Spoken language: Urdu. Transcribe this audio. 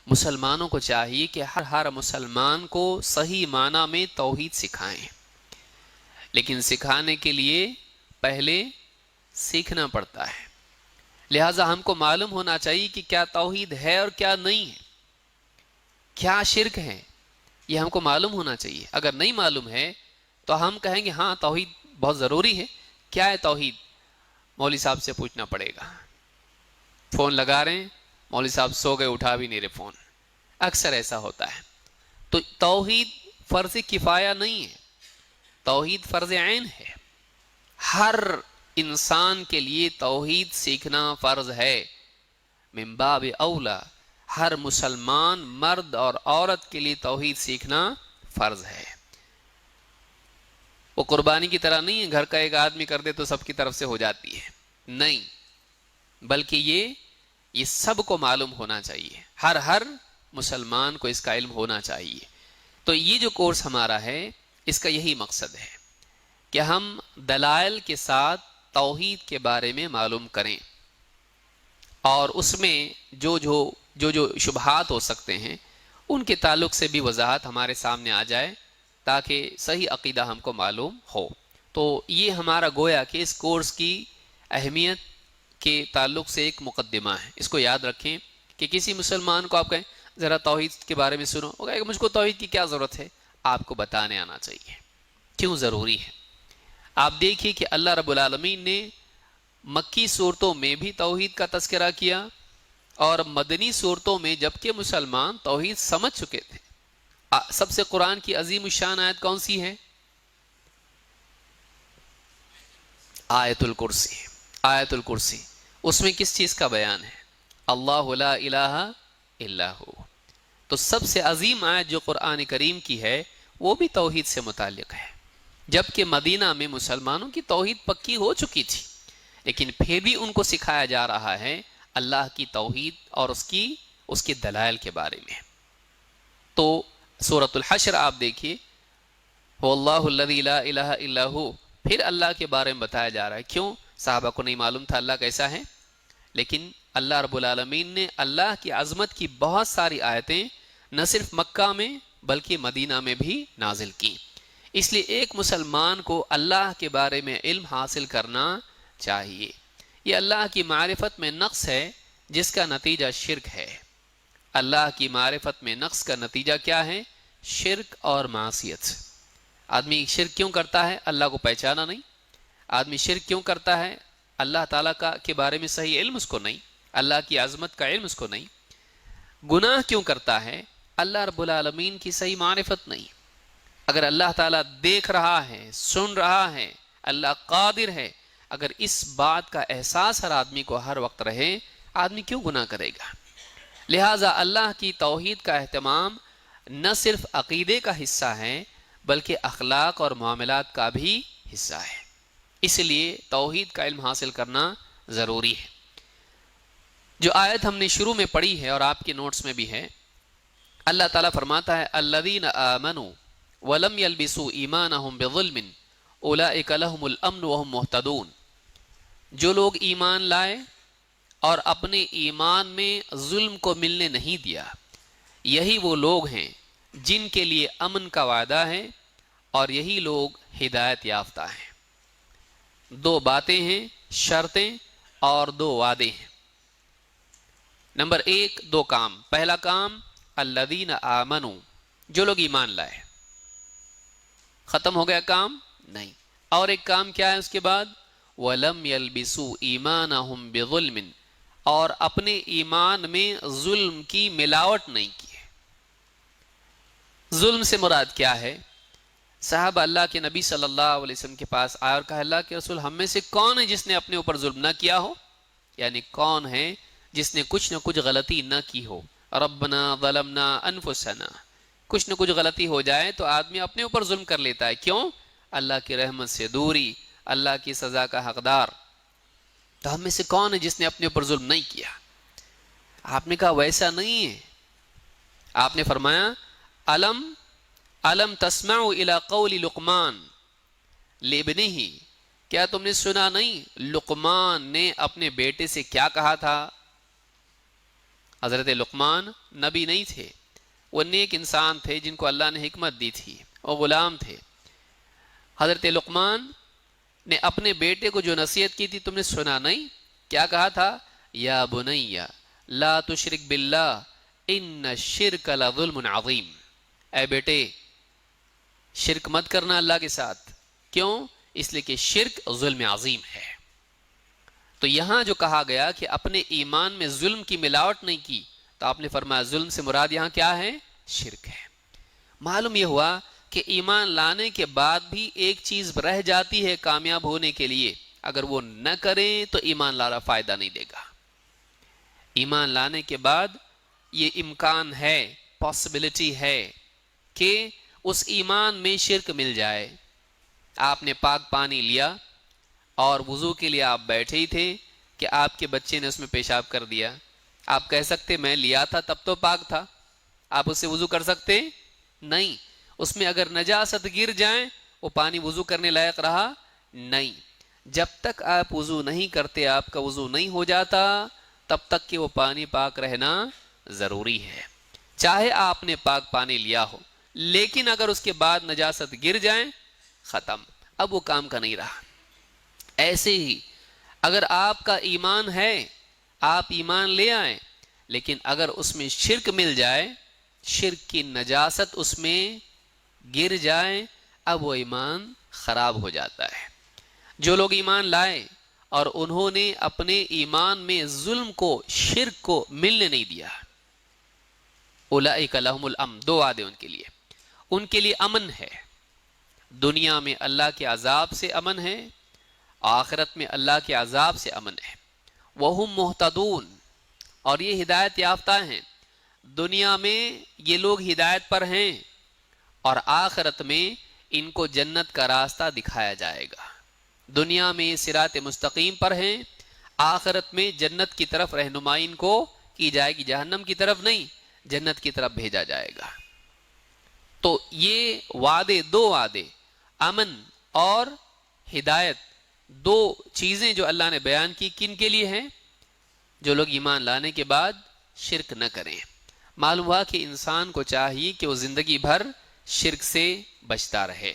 مسلمانوں کو چاہیے کہ ہر مسلمان کو صحیح معنی میں توحید سکھائیں، لیکن سکھانے کے لیے پہلے سیکھنا پڑتا ہے۔ لہٰذا ہم کو معلوم ہونا چاہیے کہ کیا توحید ہے اور کیا نہیں ہے، کیا شرک ہے، یہ ہم کو معلوم ہونا چاہیے۔ اگر نہیں معلوم ہے تو ہم کہیں گے ہاں توحید بہت ضروری ہے، کیا ہے توحید؟ مولوی صاحب سے پوچھنا پڑے گا۔ فون لگا رہے ہیں، مولوی صاحب سو گئے، اٹھا بھی نہیں رہے فون، اکثر ایسا ہوتا ہے۔ تو توحید فرض کفایہ نہیں ہے، توحید فرض عین ہے۔ ہر انسان کے لیے توحید سیکھنا فرض ہے، من باب اولا ہر مسلمان مرد اور عورت کے لیے توحید سیکھنا فرض ہے۔ وہ قربانی کی طرح نہیں ہے، گھر کا ایک آدمی کر دے تو سب کی طرف سے ہو جاتی ہے، نہیں، بلکہ یہ سب کو معلوم ہونا چاہیے، ہر مسلمان کو اس کا علم ہونا چاہیے۔ تو یہ جو کورس ہمارا ہے اس کا یہی مقصد ہے کہ ہم دلائل کے ساتھ توحید کے بارے میں معلوم کریں، اور اس میں جو شبہات ہو سکتے ہیں ان کے تعلق سے بھی وضاحت ہمارے سامنے آ جائے تاکہ صحیح عقیدہ ہم کو معلوم ہو۔ تو یہ ہمارا گویا کہ اس کورس کی اہمیت کے تعلق سے ایک مقدمہ ہے، اس کو یاد رکھیں کہ کسی مسلمان کو آپ کہیں ذرا توحید کے بارے میں سنو، وہ کہے کہ مجھ کو توحید کی کیا ضرورت ہے، آپ کو بتانے آنا چاہیے کیوں ضروری ہے۔ آپ دیکھیے کہ اللہ رب العالمین نے مکی صورتوں میں بھی توحید کا تذکرہ کیا، اور مدنی صورتوں میں جبکہ مسلمان توحید سمجھ چکے تھے۔ سب سے قرآن کی عظیم الشان آیت کون سی ہے؟ آیت الکرسی۔ آیت الکرسی، اس میں کس چیز کا بیان ہے؟ اللہ لا الہ الا ہو۔ تو سب سے عظیم آیت جو قرآن کریم کی ہے وہ بھی توحید سے متعلق ہے، جبکہ مدینہ میں مسلمانوں کی توحید پکی ہو چکی تھی، لیکن پھر بھی ان کو سکھایا جا رہا ہے اللہ کی توحید اور اس کے دلائل کے بارے میں۔ تو سورۃ الحشر آپ دیکھیے، واللہ الذی لا الہ الا ہو، پھر اللہ کے بارے میں بتایا جا رہا ہے۔ کیوں؟ صحابہ کو نہیں معلوم تھا اللہ کیسا ہے، لیکن اللہ رب العالمین نے اللہ کی عظمت کی بہت ساری آیتیں نہ صرف مکہ میں بلکہ مدینہ میں بھی نازل کی۔ اس لیے ایک مسلمان کو اللہ کے بارے میں علم حاصل کرنا چاہیے۔ یہ اللہ کی معرفت میں نقص ہے جس کا نتیجہ شرک ہے۔ اللہ کی معرفت میں نقص کا نتیجہ کیا ہے؟ شرک اور معصیت۔ آدمی شرک کیوں کرتا ہے؟ اللہ کو پہچانا نہیں۔ آدمی شرک کیوں کرتا ہے؟ اللہ تعالیٰ کے بارے میں صحیح علم اس کو نہیں، اللہ کی عظمت کا علم اس کو نہیں۔ گناہ کیوں کرتا ہے؟ اللہ رب العالمین کی صحیح معرفت نہیں۔ اگر اللہ تعالیٰ دیکھ رہا ہے، سن رہا ہے، اللہ قادر ہے، اگر اس بات کا احساس ہر آدمی کو ہر وقت رہے، آدمی کیوں گناہ کرے گا؟ لہٰذا اللہ کی توحید کا اہتمام نہ صرف عقیدے کا حصہ ہے بلکہ اخلاق اور معاملات کا بھی حصہ ہے۔ اس لیے توحید کا علم حاصل کرنا ضروری ہے۔ جو آیت ہم نے شروع میں پڑھی ہے اور آپ کے نوٹس میں بھی ہے، اللہ تعالیٰ فرماتا ہے الذین آمنوا ولم یلبسوا ایمانہم بظلم اولئک لہم الامن وہم مہتدون۔ جو لوگ ایمان لائے اور اپنے ایمان میں ظلم کو ملنے نہیں دیا، یہی وہ لوگ ہیں جن کے لیے امن کا وعدہ ہے اور یہی لوگ ہدایت یافتہ ہیں۔ دو باتیں ہیں، شرطیں اور دو وعدے ہیں۔ نمبر ایک، دو کام۔ پہلا کام الذین آمنوا، جو لوگ ایمان لائے۔ ختم ہو گیا کام؟ نہیں۔ اور ایک کام کیا ہے اس کے بعد؟ وَلَمْ يَلْبِسُوا إِيمَانَهُمْ بِظُلْمٍ، اور اپنے ایمان میں ظلم کی ملاوٹ نہیں کی ہے۔ ظلم سے مراد کیا ہے؟ صحابہ اللہ کے نبی صلی اللہ علیہ وسلم کے پاس آئے اور کہا اللہ کے رسول ہم میں سے کون ہے جس نے اپنے اوپر ظلم نہ کیا ہو؟ یعنی کون ہے جس نے کچھ نہ کچھ غلطی نہ کی ہو؟ ربنا ظلمنا انفسنا، کچھ نہ کچھ غلطی ہو جائے تو آدمی اپنے اوپر ظلم کر لیتا ہے۔ کیوں؟ اللہ کی رحمت سے دوری، اللہ کی سزا کا حقدار۔ تو ہم میں سے کون ہے جس نے اپنے اوپر ظلم نہیں کیا؟ آپ نے کہا ویسا نہیں ہے۔ آپ نے فرمایا الم تسمعوا الى قول لقمان لابنہ، کیا تم نے سنا نہیں لقمان نے اپنے بیٹے سے کیا کہا تھا؟ حضرت لقمان نبی نہیں تھے، وہ نیک انسان تھے جن کو اللہ نے حکمت دی تھی، وہ غلام تھے۔ حضرت لقمان نے اپنے بیٹے کو جو نصیحت کی تھی تم نے سنا نہیں؟ کیا کہا تھا؟ یا بنی لا تشرک باللہ ان الشرک لظلم عظیم، اے بیٹے شرک مت کرنا اللہ کے ساتھ۔ کیوں؟ اس لیے کہ شرک ظلم عظیم ہے۔ تو یہاں جو کہا گیا کہ اپنے ایمان میں ظلم کی ملاوٹ نہیں کی، تو آپ نے فرمایا ظلم سے مراد یہاں کیا ہے؟ شرک ہے۔ معلوم یہ ہوا کہ ایمان لانے کے بعد بھی ایک چیز رہ جاتی ہے کامیاب ہونے کے لیے، اگر وہ نہ کریں تو ایمان لانا فائدہ نہیں دے گا۔ ایمان لانے کے بعد یہ امکان ہے، پاسبلٹی ہے کہ اس ایمان میں شرک مل جائے۔ آپ نے پاک پانی لیا اور وضو کے لیے آپ بیٹھے ہی تھے کہ آپ کے بچے نے اس میں پیشاب کر دیا، آپ کہہ سکتے میں لیا تھا تب تو پاک تھا، آپ اس سے وضو کر سکتے؟ نہیں۔ اس میں اگر نجاست گر جائیں وہ پانی وضو کرنے لائق رہا نہیں۔ جب تک آپ وضو نہیں کرتے، آپ کا وضو نہیں ہو جاتا، تب تک کہ وہ پانی پاک رہنا ضروری ہے، چاہے آپ نے پاک پانی لیا ہو، لیکن اگر اس کے بعد نجاست گر جائیں ختم، اب وہ کام کا نہیں رہا۔ ایسے ہی اگر آپ کا ایمان ہے، آپ ایمان لے آئیں، لیکن اگر اس میں شرک مل جائے، شرک کی نجاست اس میں گر جائے، اب وہ ایمان خراب ہو جاتا ہے۔ جو لوگ ایمان لائے اور انہوں نے اپنے ایمان میں ظلم کو، شرک کو ملنے نہیں دیا، اولئک لہم الامن، دو وعدے ان کے لیے امن ہے، دنیا میں اللہ کے عذاب سے امن ہے، آخرت میں اللہ کے عذاب سے امن ہے۔ وہم مہتدون، اور یہ ہدایت یافتہ ہیں، دنیا میں یہ لوگ ہدایت پر ہیں اور آخرت میں ان کو جنت کا راستہ دکھایا جائے گا۔ دنیا میں صراط مستقیم پر ہیں، آخرت میں جنت کی طرف رہنمائی ان کو کی جائے گی، جہنم کی طرف نہیں، جنت کی طرف بھیجا جائے گا۔ تو یہ وعدے، دو وعدے، امن اور ہدایت، دو چیزیں جو اللہ نے بیان کی، کن کے لیے ہیں؟ جو لوگ ایمان لانے کے بعد شرک نہ کریں۔ معلوم ہوا کہ انسان کو چاہیے کہ وہ زندگی بھر شرک سے بچتا رہے۔